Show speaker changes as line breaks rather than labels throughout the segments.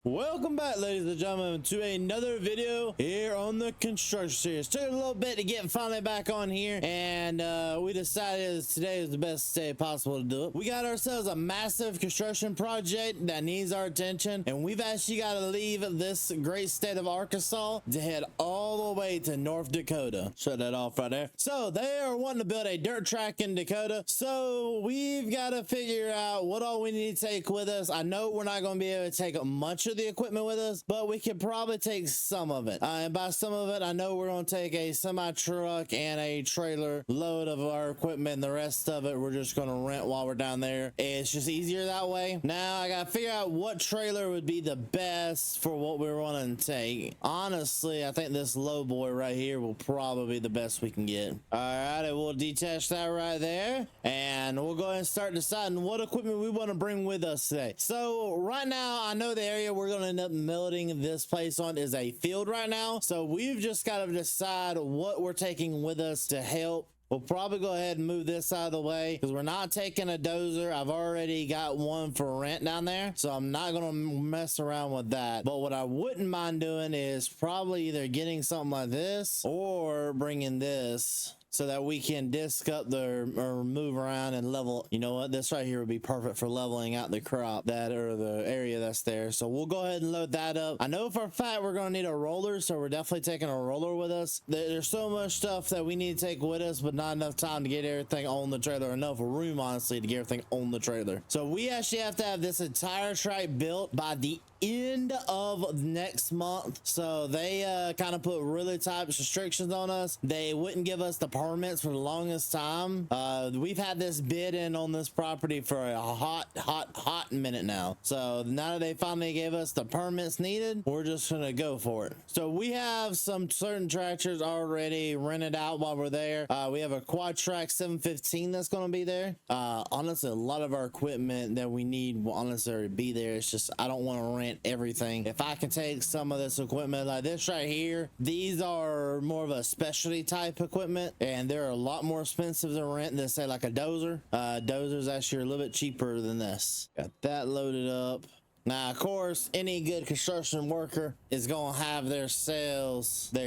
Welcome back, ladies and gentlemen, to another video here on the construction series. Took a little bit to get finally back on here, and we decided today is the best day possible to do it. We got ourselves a massive construction project that needs our attention, and we've actually got to leave this great state of Arkansas to head all the way to North Dakota. Shut that off right there. So they are wanting to build a dirt track in Dakota, so we've got to figure out what all we need to take with us. I know we're not going to be able to take much of the equipment with us, but we could probably take some of it, and by some of it I know we're going to take a semi truck and a trailer load of our equipment. The rest of it we're just going to rent while we're down there. It's just easier that way. Now I gotta figure out what trailer would be the best for what we're wanting to take. Honestly, I think this low boy right here will probably be the best we can get. All right, we'll detach that right there, and we'll go ahead and start deciding what equipment we want to bring with us today. So right now I know the area we're going to end up building this place on is a field right now, so we've just got to decide what we're taking with us to help. We'll probably go ahead and move this out of the way because we're not taking a dozer. I've already got one for rent down there, so I'm not going to mess around with that. But what I wouldn't mind doing is probably either getting something like this or bringing this, so that we can disc up or move around and level. You know what, this right here would be perfect for leveling out the crop that, or the area that's there. So we'll go ahead and load that up. I know for a fact we're going to need a roller, so we're definitely taking a roller with us. There's so much stuff that we need to take with us, but not enough time to get everything on the trailer, enough room honestly to get everything on the trailer. So we actually have to have this entire track built by the end of next month. So they kind of put really tight restrictions on us. They wouldn't give us the permits for the longest time. We've had this bid in on this property for a hot minute now. So now that they finally gave us the permits needed, we're just gonna go for it. So we have some certain tractors already rented out while we're there. We have a quad track 715 that's going to be there. Honestly, a lot of our equipment that we need will honestly be there. It's just I don't want to rent everything. If I can take some of this equipment like this right here, these are more of a specialty type equipment, and they're a lot more expensive to rent than say like a dozer. Dozer's actually a little bit cheaper than this. Got that loaded up. Now, of course, any good construction worker is going to have their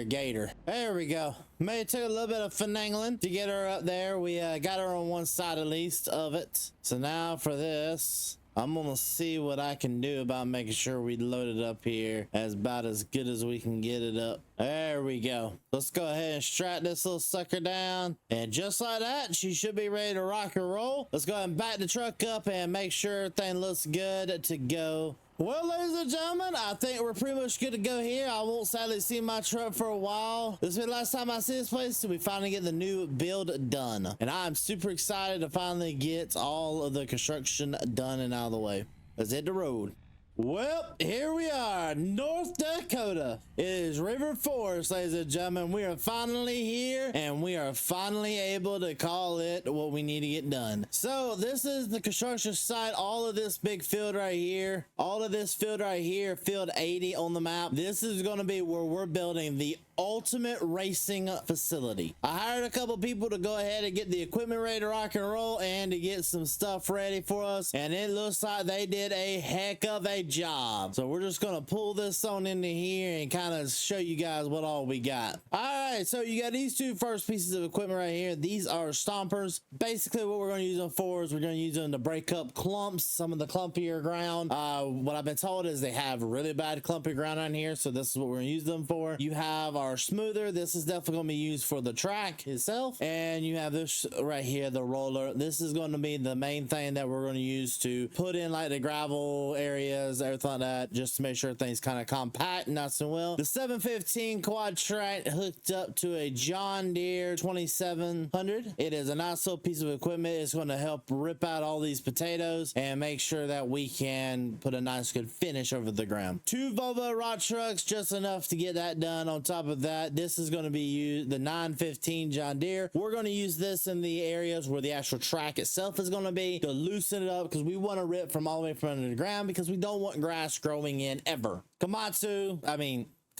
gator. There we go. May have took a little bit of finagling to get her up there. We got her on one side at least of it. So now for this, I'm gonna see what I can do about making sure we load it up here as about as good as we can get it up. There we go. Let's go ahead and strap this little sucker down, and just like that, she should be ready to rock and roll. Let's go ahead and back the truck up and make sure everything looks good to go. Well, ladies and gentlemen, I think we're pretty much good to go here. I won't sadly see my truck for a while. This will be the last time I see this place till we finally get the new build done. And I'm super excited to finally get all of the construction done and out of the way. Let's hit the road. Well, here we are, North Dakota. It is River Forest, ladies and gentlemen. We are finally here, and we are finally able to call it what we need to get done. So this is the construction site. All of this big field right here, field 80 on the map. This is going to be where we're building the ultimate racing facility. I hired a couple people to go ahead and get the equipment ready to rock and roll and to get some stuff ready for us, and it looks like they did a heck of a job. So we're just gonna pull this on into here and kind of show you guys what all we got. All right, so you got these two first pieces of equipment right here. These are stompers. Basically what we're going to use them for is we're going to use them to break up clumps, some of the clumpier ground. What I've been told is they have really bad clumpy ground on here, so this is what we're going to use them for. You have our smoother. This is definitely going to be used for the track itself, and you have this right here, the roller. This is going to be the main thing that we're going to use to put in like the gravel areas, everything like that, just to make sure things kind of compact and nice and well. The 715 quad track hooked up to a John Deere 2700. It is a nice little piece of equipment. It's going to help rip out all these potatoes and make sure that we can put a nice good finish over the ground. Two Volvo rock trucks, just enough to get that done. On top of that, this is going to be used, the 915 John Deere. We're going to use this in the areas where the actual track itself is going to be, to loosen it up, because we want to rip from all the way from under the ground, because we don't want grass growing in ever. Komatsu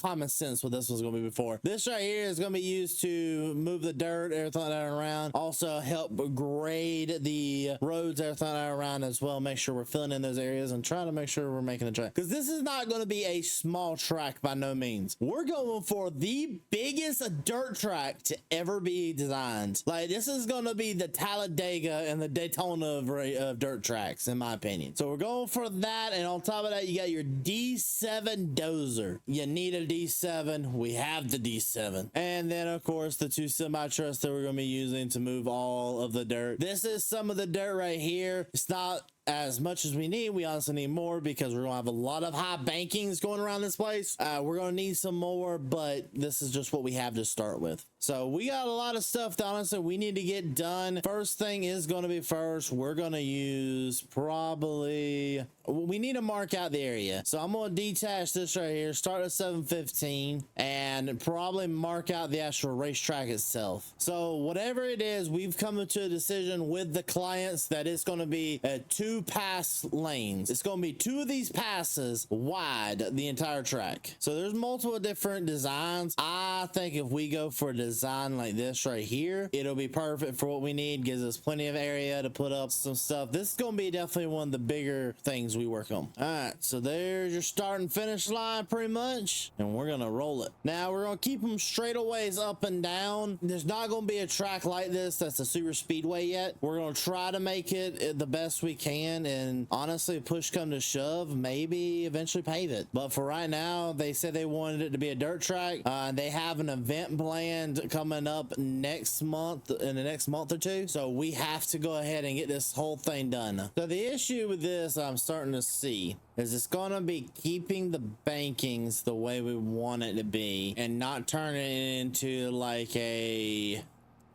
common sense what this was going to be before. This right here is going to be used to move the dirt, everything like that around. Also help grade the roads, everything like that around as well. Make sure we're filling in those areas and trying to make sure we're making a track. Because this is not going to be a small track by no means. We're going for the biggest dirt track to ever be designed. Like, this is going to be the Talladega and the Daytona of dirt tracks, in my opinion. So we're going for that. And on top of that, you got your D7 dozer. You need a D7. We have the D7. And then, of course, the two semi-trucks that we're going to be using to move all of the dirt. This is some of the dirt right here. It's not as much as we need. We honestly need more because we're gonna have a lot of high bankings going around this place. We're gonna need some more, but this is just what we have to start with. So we got a lot of stuff that honestly we need to get done. First thing is going to be first, we're going to use probably, we need to mark out the area. So I'm going to detach this right here, start at 715, and probably mark out the actual racetrack itself. So whatever it is, we've come to a decision with the clients that it's going to be 2 pass lanes. It's going to be 2 of these passes wide the entire track. So there's multiple different designs. I think if we go for a design like this right here, it'll be perfect for what we need. Gives us plenty of area to put up some stuff. This is going to be definitely one of the bigger things we work on. All right, so there's your start and finish line pretty much, and we're gonna roll it. Now we're gonna keep them straightaways up and down. There's not gonna be a track like this that's a super speedway yet. We're gonna try to make it the best we can, and honestly, push come to shove, maybe eventually pave it. But for right now, they said they wanted it to be a dirt track. They have an event planned coming up next month, in the next month or two, so we have to go ahead and get this whole thing done. So the issue with this I'm starting to see is it's gonna be keeping the bankings the way we want it to be and not turning it into like a,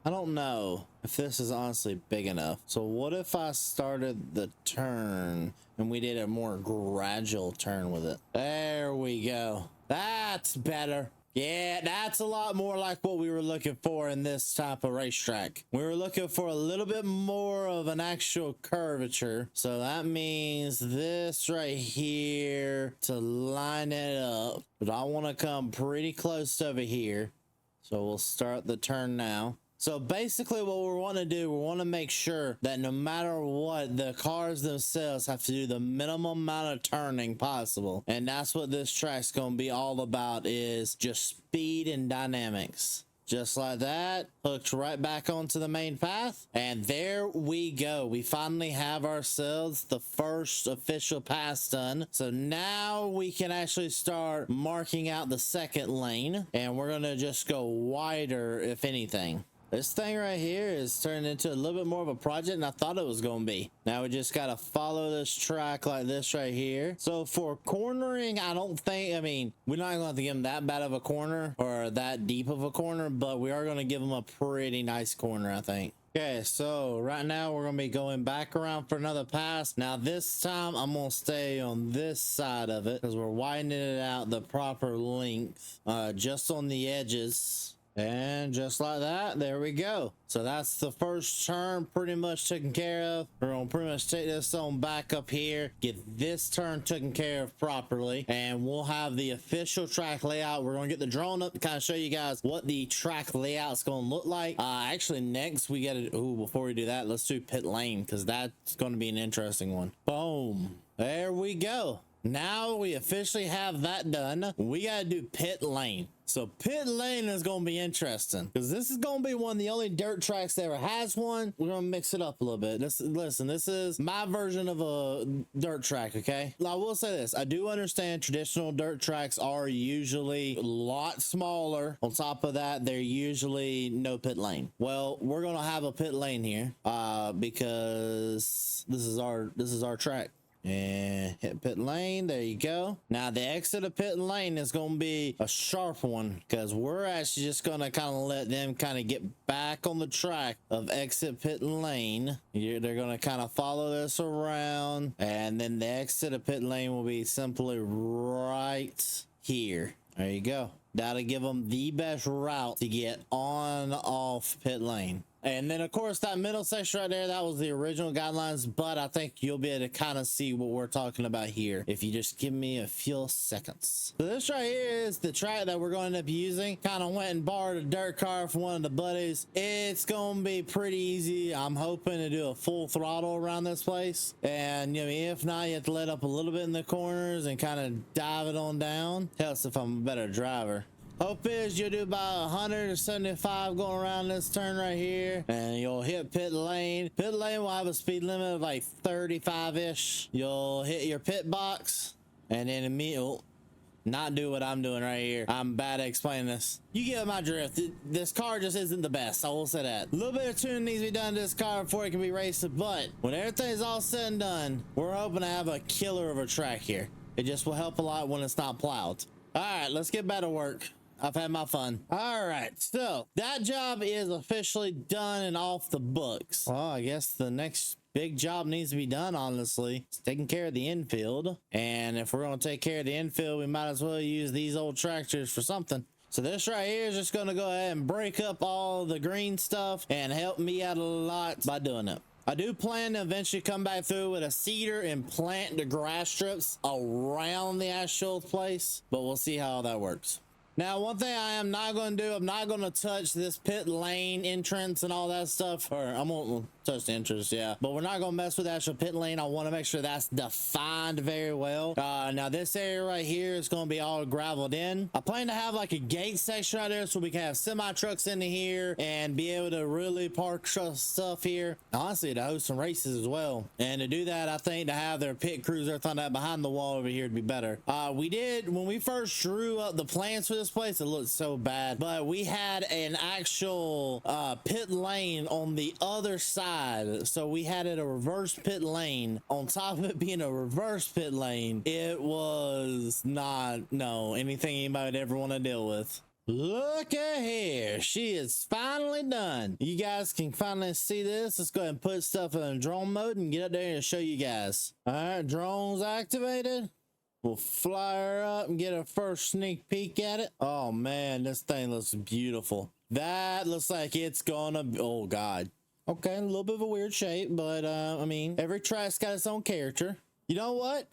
I don't know if this is honestly big enough. So what if I started the turn and we did a more gradual turn with it? There we go. That's better. Yeah, that's a lot more like what we were looking for in this type of racetrack. We were looking for a little bit more of an actual curvature. So that means this right here to line it up. But I want to come pretty close over here. So we'll start the turn now. So basically what we want to do, we want to make sure that no matter what, the cars themselves have to do the minimum amount of turning possible. And that's what this track's going to be all about, is just speed and dynamics. Just like that, hooked right back onto the main path. And there we go. We finally have ourselves the first official pass done. So now we can actually start marking out the second lane. And we're going to just go wider, if anything. This thing right here is turned into a little bit more of a project than I thought it was going to be. Now we just got to follow this track like this right here. So for cornering, I don't think, I mean, we're not going to have to give them that bad of a corner or that deep of a corner, but we are going to give them a pretty nice corner, I think. Okay, so right now we're going to be going back around for another pass. Now this time I'm going to stay on this side of it because we're widening it out the proper length, just on the edges. And just like that, there we go. So that's the first turn pretty much taken care of. We're gonna pretty much take this on back up here, get this turn taken care of properly, and we'll have the official track layout. We're gonna get the drone up to kind of show you guys what the track layout's gonna look like. Actually, next we gotta, before we do that, let's do pit lane, because that's gonna be an interesting one. Boom. There we go. Now we officially have that done. We gotta do pit lane. So pit lane is going to be interesting because this is going to be one of the only dirt tracks that ever has one. We're going to mix it up a little bit. Listen, this is my version of a dirt track, okay? I will say this. I do understand traditional dirt tracks are usually a lot smaller. On top of that, they're usually no pit lane. Well, we're going to have a pit lane here because this is our track. And hit pit lane. There you go. Now the exit of pit lane is going to be a sharp one because we're actually just going to kind of let them kind of get back on the track of exit pit lane. They're going to kind of follow this around, and then the exit of pit lane will be simply right here. There you go. That'll give them the best route to get on off pit lane. And then of course that middle section right there, that was the original guidelines, but I think you'll be able to kind of see what we're talking about here if you just give me a few seconds. So this right here is the track that we're going to end up using. Kind of went and borrowed a dirt car from one of the buddies. It's gonna be pretty easy. I'm hoping to do a full throttle around this place, and you know, if not, you have to let up a little bit in the corners and kind of dive it on down. Helps if I'm a better driver. Hope is you'll do about 175 going around this turn right here, and you'll hit pit lane. Pit lane will have a speed limit of like 35-ish. You'll hit your pit box, and then immediately not do what I'm doing right here. I'm bad at explaining this. You get my drift. This car just isn't the best, I will say that. A little bit of tuning needs to be done to this car before it can be raced, but when everything's all said and done, we're hoping to have a killer of a track here. It just will help a lot when it's not plowed. All right, let's get back to work. I've had my fun. All right, so that job is officially done and off the books. Well, I guess the next big job needs to be done, honestly. It's taking care of the infield. And if we're going to take care of the infield, we might as well use these old tractors for something. So this right here is just going to go ahead and break up all the green stuff and help me out a lot by doing it. I do plan to eventually come back through with a seeder and plant the grass strips around the actual place, but we'll see how that works. Now, one thing I am not going to do, I'm not going to touch this pit lane entrance and all that stuff. Or I won't touch the entrance, yeah. But we're not going to mess with the actual pit lane. I want to make sure that's defined very well. Now, this area right here is going to be all graveled in. I plan to have like a gate section right there so we can have semi-trucks into here and be able to really park stuff here. Honestly, to host some races as well. And to do that, I think to have their pit crews, everything that behind the wall over here would be better. We did, when we first drew up the plans for this place, it looked so bad, but we had an actual pit lane on the other side, so we had it a reverse pit lane. On top of it being a reverse pit lane, it was not anything anybody would ever want to deal with. Look at here, she is finally done. You guys can finally see this. Let's go ahead and put stuff in drone mode and get up there and show you guys. All right, drones activated. We'll fly her up and get a first sneak peek at it. Oh man, this thing looks beautiful. That looks like it's gonna be, oh god. Okay, a little bit of a weird shape, but I mean, every track's got its own character. You know what?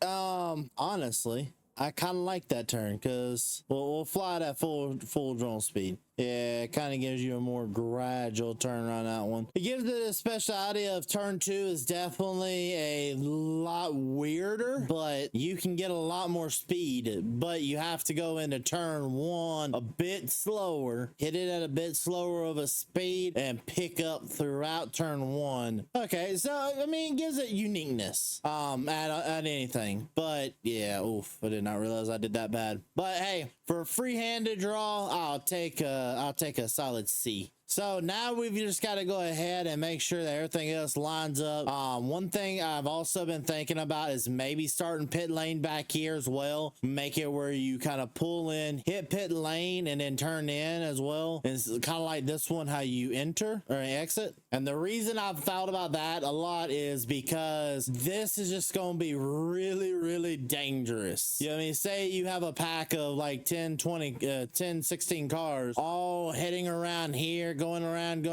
Honestly, I kind of like that turn because we'll fly that full drone speed. Yeah, it kind of gives you a more gradual turn on that one. It gives it a speciality of turn 2 is definitely a lot weirder, but you can get a lot more speed, but you have to go into turn 1 a bit slower, hit it at a bit slower of a speed, and pick up throughout turn 1. Okay, so I mean, it gives it uniqueness at anything, but yeah, oof, I did not realize I did that bad. But hey, for a free-handed draw, I'll take a solid C. So now we've just got to go ahead and make sure that everything else lines up. One thing I've also been thinking about is maybe starting pit lane back here as well. Make it where you kind of pull in, hit pit lane, and then turn in as well. And it's kind of like this one, how you enter or exit. And the reason I've thought about that a lot is because this is just going to be really, really dangerous. You know what I mean? Say you have a pack of like 10, 16 cars all heading around here, going around,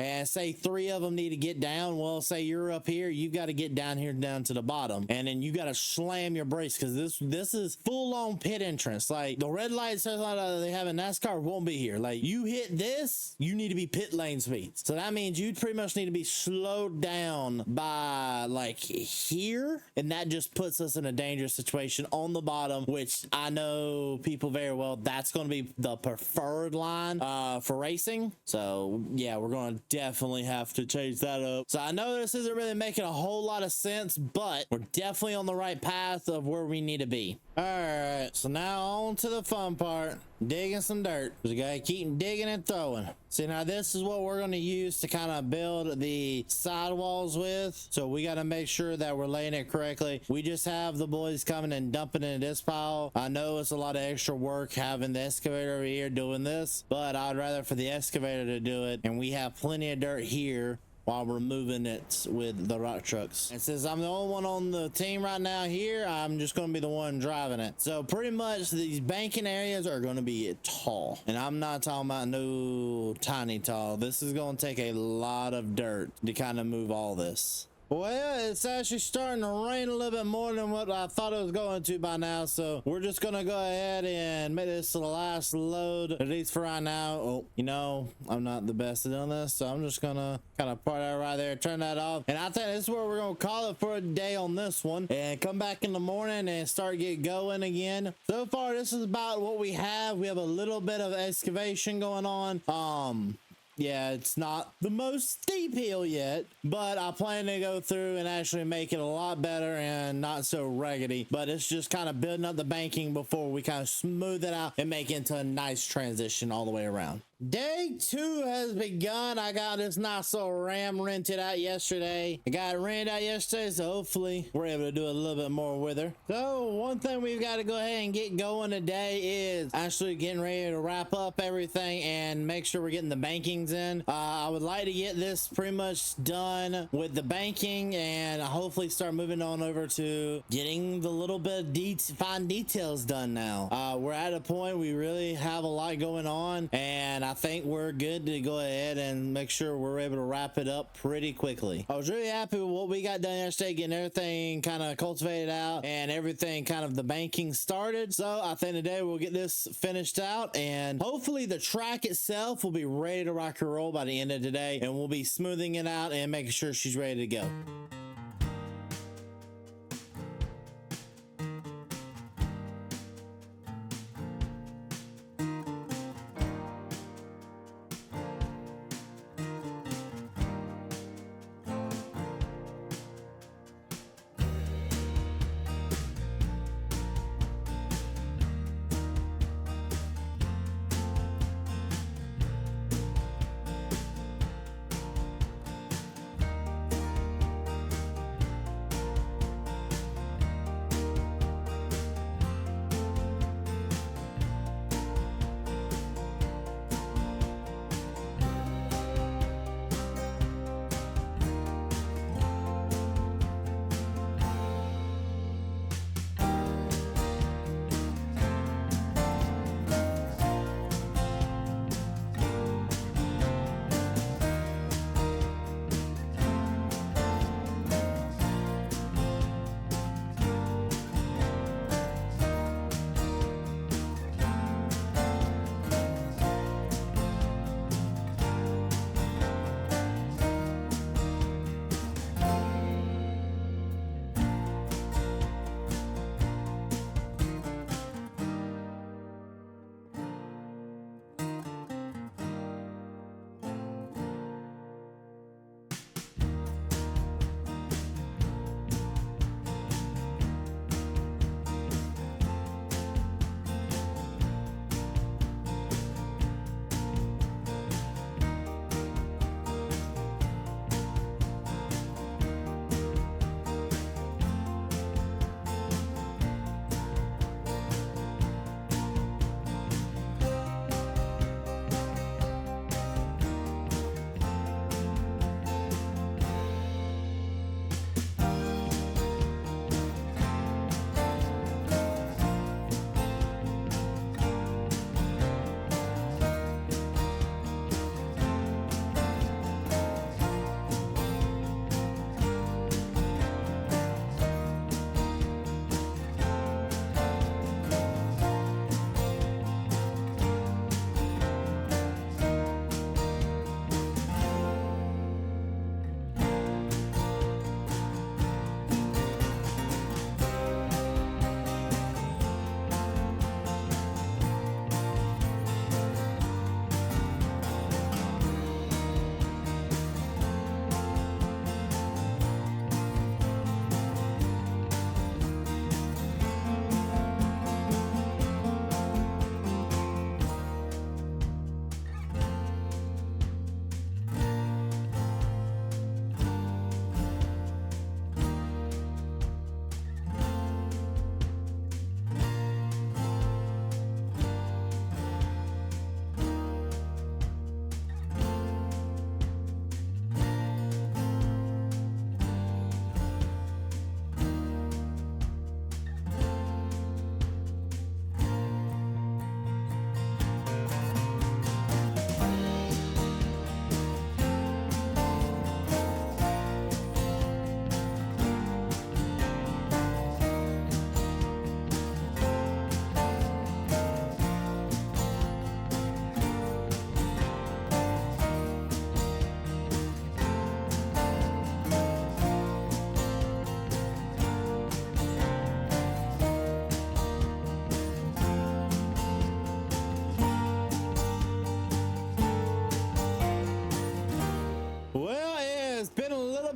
and say 3 of them need to get down. Well, say you're up here, you got to get down here, down to the bottom, and then you got to slam your brakes because this is full-on pit entrance. Like the red lights they have in NASCAR won't be here. Like you hit this, you need to be pit lane speeds. So that means you pretty much need to be slowed down by like here, and that just puts us in a dangerous situation on the bottom, which I know people very well. That's going to be the preferred line for racing. So yeah, we're going to definitely have to change that up. So I know this isn't really making a whole lot of sense, but we're definitely on the right path of where we need to be. All right, so now on to the fun part, digging some dirt. We gotta keep digging and throwing. See, now this is what we're going to use to kind of build the sidewalls with. So we got to make sure that we're laying it correctly. We just have the boys coming and dumping into this pile. I know it's a lot of extra work having the excavator over here doing this, but I'd rather for the excavator to do it. And we have plenty of dirt here while we're moving it with the rock trucks. And since I'm the only one on the team right now here, I'm just going to be the one driving it. So pretty much these banking areas are going to be tall, and I'm not talking about no tiny tall. This is going to take a lot of dirt to kind of move all this. Well, it's actually starting to rain a little bit more than what I thought it was going to by now, so we're just gonna go ahead and make this the last load, at least for right now. Oh, you know, I'm not the best at doing this, so I'm just gonna kind of part that right there, turn that off, and I think this is where we're gonna call it for a day on this one, and come back in the morning and start get going again. So far, this is about what we have. We have a little bit of excavation going on. Yeah, it's not the most steep hill yet, but I plan to go through and actually make it a lot better and not so raggedy. But it's just kind of building up the banking before we kind of smooth it out and make it into a nice transition all the way around. Day 2 has begun. I got this nice little ram rented out yesterday. I got it rented out yesterday, so hopefully we're able to do a little bit more with her. So one thing we've got to go ahead and get going today is actually getting ready to wrap up everything and make sure we're getting the bankings in. I would like to get this pretty much done with the banking and hopefully start moving on over to getting the little bit of fine details done now. We're at a point we really have a lot going on, and I think we're good to go ahead and make sure we're able to wrap it up pretty quickly. I was really happy with what we got done yesterday, getting everything kind of cultivated out and everything kind of the banking started. So I think today we'll get this finished out, and hopefully the track itself will be ready to rock and roll by the end of today, and we'll be smoothing it out and making sure she's ready to go.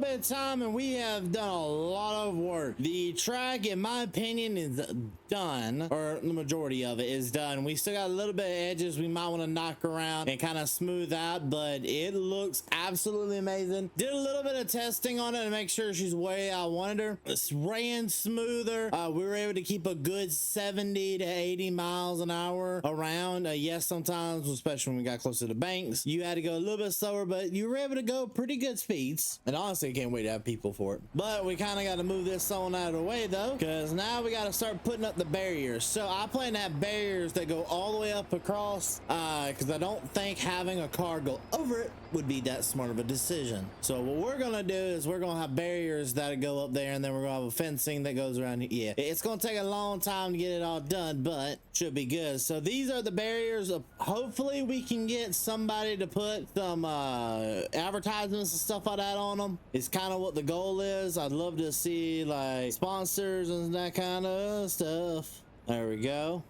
bit of time and we have done a lot of work. The track, in my opinion, is done, or the majority of it is done. We still got a little bit of edges we might want to knock around and kind of smooth out, but it looks absolutely amazing. Did a little bit of testing on it to make sure she's where I wanted her. It's ran smoother. We were able to keep a good 70 to 80 miles an hour around. Yes, sometimes, especially when we got close to the banks, you had to go a little bit slower, but you were able to go pretty good speeds. And honestly, I can't wait to have people for it. But we kind of got to move this on out of the way though, because now we got to start putting up the barriers. So I plan to have barriers that go all the way up across, because I don't think having a car go over it would be that smart of a decision. So what we're gonna do is we're gonna have barriers that go up there, and then we're gonna have a fencing that goes around here. Yeah, it's gonna take a long time to get it all done, but should be good. So these are the barriers. Hopefully we can get somebody to put some advertisements and stuff like that on them. It's kind of what the goal is. I'd love to see like sponsors and that kind of stuff. There we go.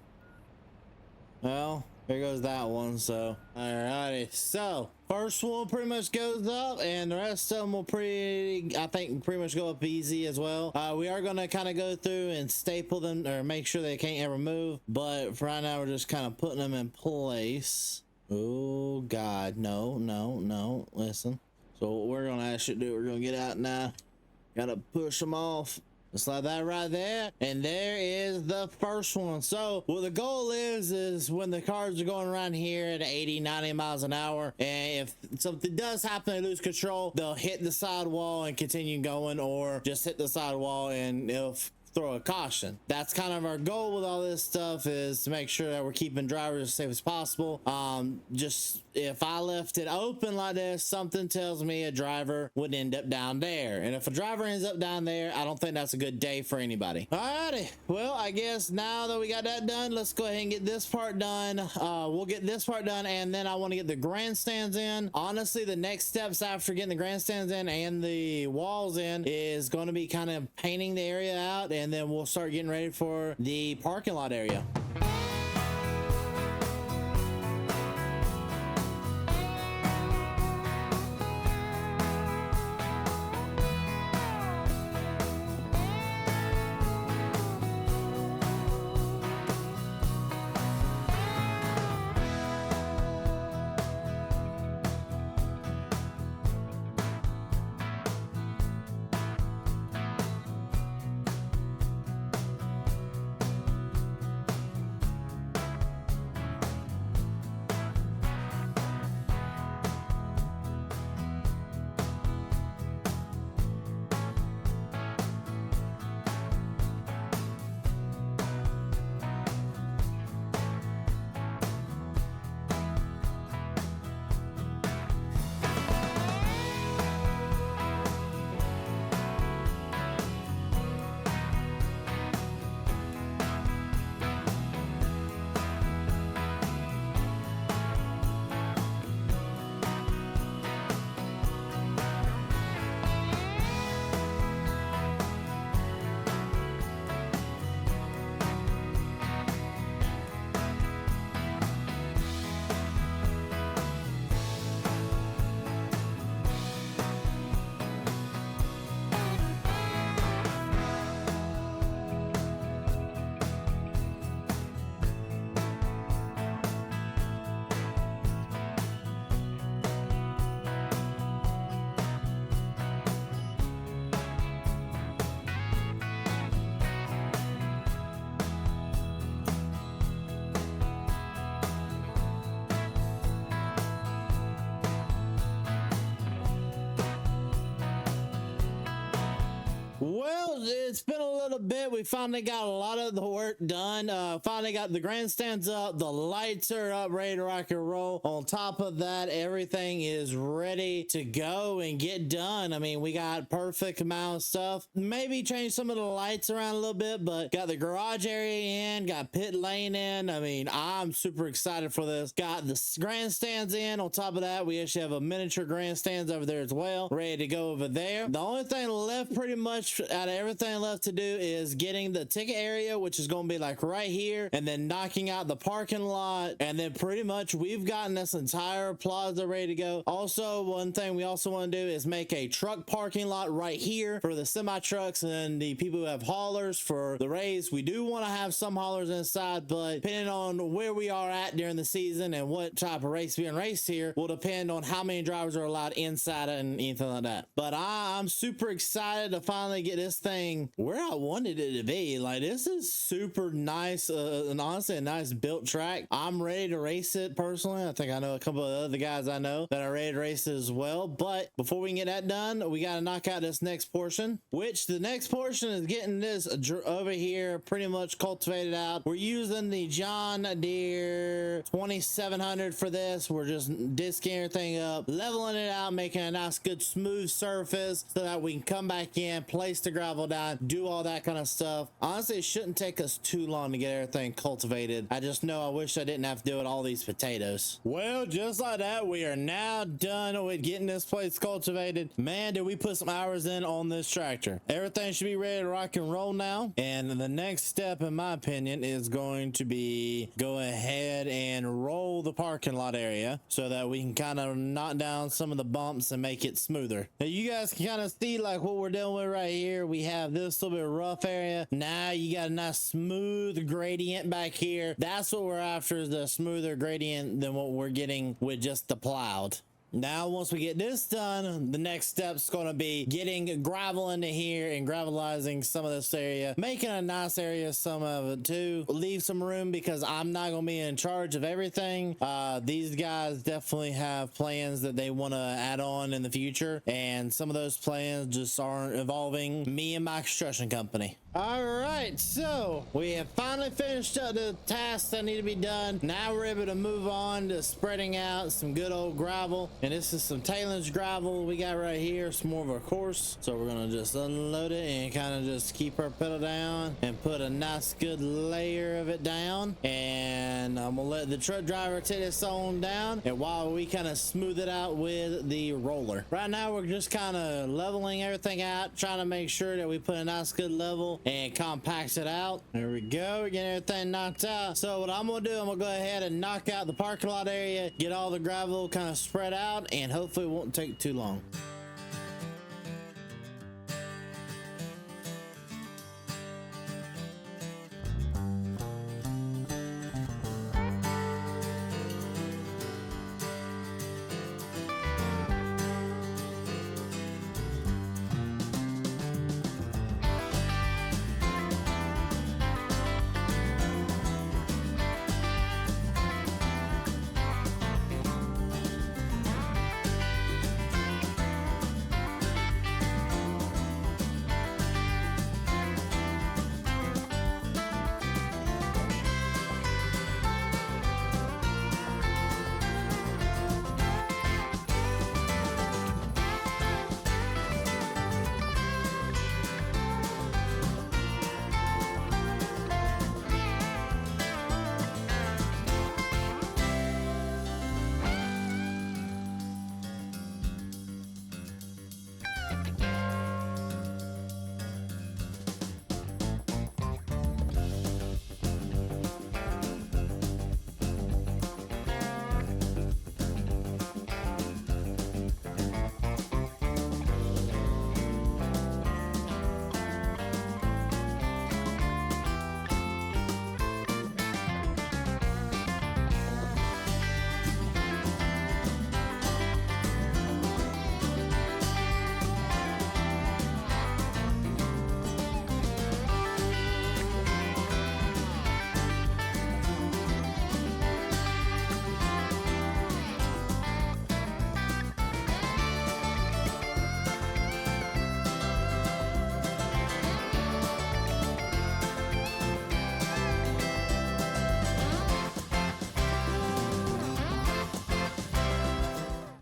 Well, there goes that one. So alrighty, so first one pretty much goes up, and the rest of them will I think pretty much go up easy as well. We are going to kind of go through and staple them or make sure they can't ever move, but for right now we're just kind of putting them in place. Oh god, no, listen. So what we're gonna actually do, we're gonna get out now, gotta push them off just like that right there, and there is the first one. So what the goal is when the cars are going around here at 80-90 miles an hour, and if something does happen, they lose control, they'll hit the sidewall and continue going, or just hit the sidewall and it'll throw a caution. That's kind of our goal with all this stuff, is to make sure that we're keeping drivers as safe as possible. Just if I left it open like this, something tells me a driver would end up down there, and if a driver ends up down there, I don't think that's a good day for anybody. Alrighty, well, I guess now that we got that done, let's go ahead and get this part done. We'll get this part done, and then I want to get the grandstands in. Honestly, the next steps after getting the grandstands in and the walls in is going to be kind of painting the area out, and then we'll start getting ready for the parking lot area. Well, it's been a little bit. We finally got a lot of the work done. Finally got the grandstands up, the lights are up, ready to rock and roll. On top of that, everything is ready to go and get done. I mean, we got perfect amount of stuff. Maybe change some of the lights around a little bit, but got the garage area in, got pit lane in. I mean, I'm super excited for this. Got the grandstands in. On top of that, we actually have a miniature grandstands over there as well, ready to go over there. The only thing left pretty much out of everything left to do is getting the ticket area, which is going to be like right here, and then knocking out the parking lot, and then pretty much we've gotten this entire plaza ready to go. Also, one thing we also want to do is make a truck parking lot right here for the semi trucks and the people who have haulers for the race. We do want to have some haulers inside, but depending on where we are at during the season and what type of race being raced here will depend on how many drivers are allowed inside and anything like that. But I'm super excited to finally get this thing where I wanted it to be. Like, this is super nice, and honestly a nice built track. I'm ready to race it personally. I think I know a couple of other guys I know that are ready to race it as well. But before we can get that done, we got to knock out this next portion, which the next portion is getting this over here pretty much cultivated out. We're using the John Deere 2700 for this. We're just disking everything up, leveling it out, making a nice good smooth surface so that we can come back in, place the gravel down, do all that kind of stuff. Honestly, it shouldn't take us too long to get everything cultivated. I just know I wish I didn't have to do it all these potatoes. Well, just like that, we are now done with getting this place cultivated. Man, did we put some hours in on this tractor. Everything should be ready to rock and roll now, and the next step in my opinion is going to be go ahead and roll the parking lot area so that we can kind of knock down some of the bumps and make it smoother. Now you guys can kind of see like what we're dealing with right here. We have this little bit of rough area. Now you got a nice smooth gradient back here. That's what we're after, is the smoother gradient than what we're getting with just the plowed. Now, once we get this done, the next step is going to be getting gravel into here and gravelizing some of this area, making a nice area, some of it too. Leave some room because I'm not going to be in charge of everything. These guys definitely have plans that they want to add on in the future, and some of those plans just aren't involving me and my construction company. All right, so we have finally finished up the tasks that need to be done. Now we're able to move on to spreading out some good old gravel. And this is some tailings gravel we got right here. Some more of our course. So we're gonna just unload it and kind of just keep our pedal down and put a nice good layer of it down. And I'm gonna let the truck driver take this on down, and while we kind of smooth it out with the roller. Right now we're just kind of leveling everything out, trying to make sure that we put a nice good level and compact it out. There we go. We're getting everything knocked out. So what I'm gonna do, I'm gonna go ahead and knock out the parking lot area, get all the gravel kind of spread out, and hopefully it won't take too long.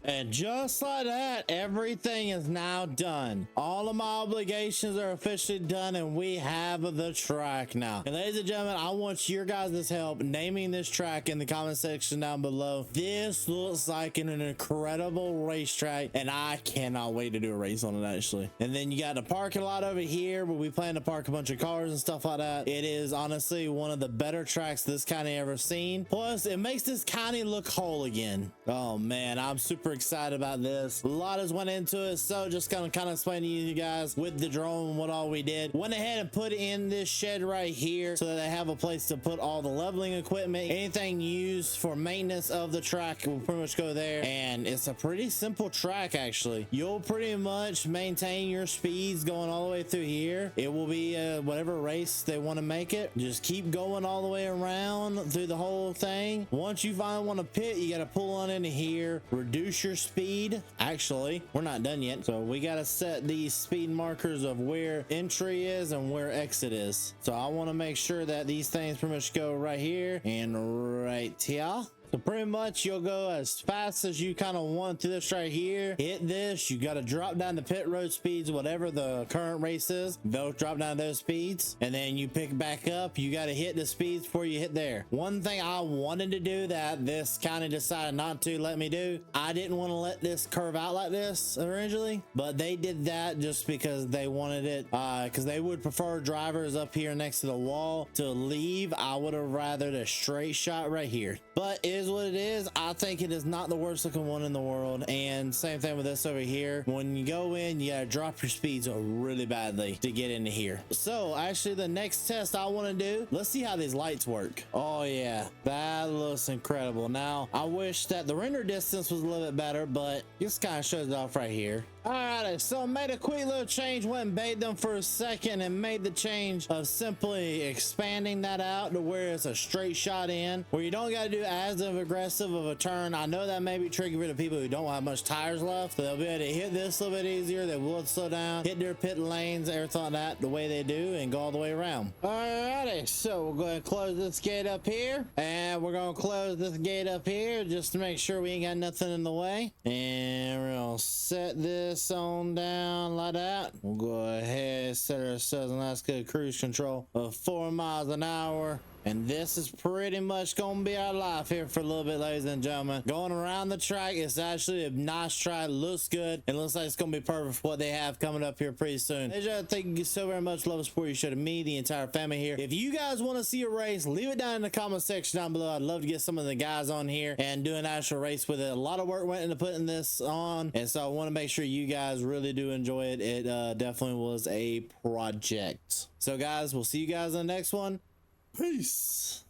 And just like that, everything is now done. All of my obligations are officially done, and we have the track now. And ladies and gentlemen, I want your guys' help naming this track in the comment section down below. This looks like an incredible racetrack, and I cannot wait to do a race on it actually. And then you got the parking lot over here where we plan to park a bunch of cars and stuff like that. It is honestly one of the better tracks this county ever seen. Plus, it makes this county look whole again. Oh man, I'm super excited about this. A lot has went into it, so just gonna kind of explain to you guys with the drone what all we did. Went ahead and put in this shed right here so that they have a place to put all the leveling equipment. Anything used for maintenance of the track will pretty much go there, and it's a pretty simple track actually. You'll pretty much maintain your speeds going all the way through here. It will be whatever race they want to make it. Just keep going all the way around through the whole thing. Once you finally want to pit, you got to pull on into here, reduce your speed. Actually, we're not done yet, so we got to set these speed markers of where entry is and where exit is. So I want to make sure that these things pretty much go right here and right here. So pretty much you'll go as fast as you kind of want to this right here. Hit this, you got to drop down the pit road speeds, whatever the current race is. They'll drop down those speeds, and then you pick back up. You got to hit the speeds before you hit there. One thing I wanted to do that this county decided not to let me do, I didn't want to let this curve out like this originally, but they did that just because they wanted it, because they would prefer drivers up here next to the wall to leave. I would have rather a straight shot right here, but it is what it is. I think it is not the worst looking one in the world. And same thing with this over here. When you go in, you gotta drop your speeds really badly to get into here. So actually the next test I want to do, let's see how these lights work. Oh yeah, that looks incredible. Now I wish that the render distance was a little bit better, but this kind of shows it off right here. Alright, so I made a quick little change, went and bait them for a second and made the change of simply expanding that out to where it's a straight shot in, where you don't got to do as aggressive of a turn. I know that may be tricky for the people who don't have much tires left. They'll be able to hit this a little bit easier. They will slow down, hit their pit lanes, everything like that the way they do, and go all the way around. Alrighty, so we're going to close this gate up here, and we're going to close this gate up here just to make sure we ain't got nothing in the way. And we're going to set this on down like that. We'll go ahead and set ourselves a nice good cruise control of 4 miles an hour. And this is pretty much gonna be our life here for a little bit, ladies and gentlemen. Going around the track, it's actually a nice track, looks good, and looks like it's gonna be perfect for what they have coming up here pretty soon. Ladies and gentlemen, thank you so very much. Love and support you show to me, the entire family here. If you guys want to see a race, leave it down in the comment section down below. I'd love to get some of the guys on here and do an actual race with it. A lot of work went into putting this on, and so I want to make sure you guys really do enjoy it. It definitely was a project. So guys, we'll see you guys in the next one. Peace.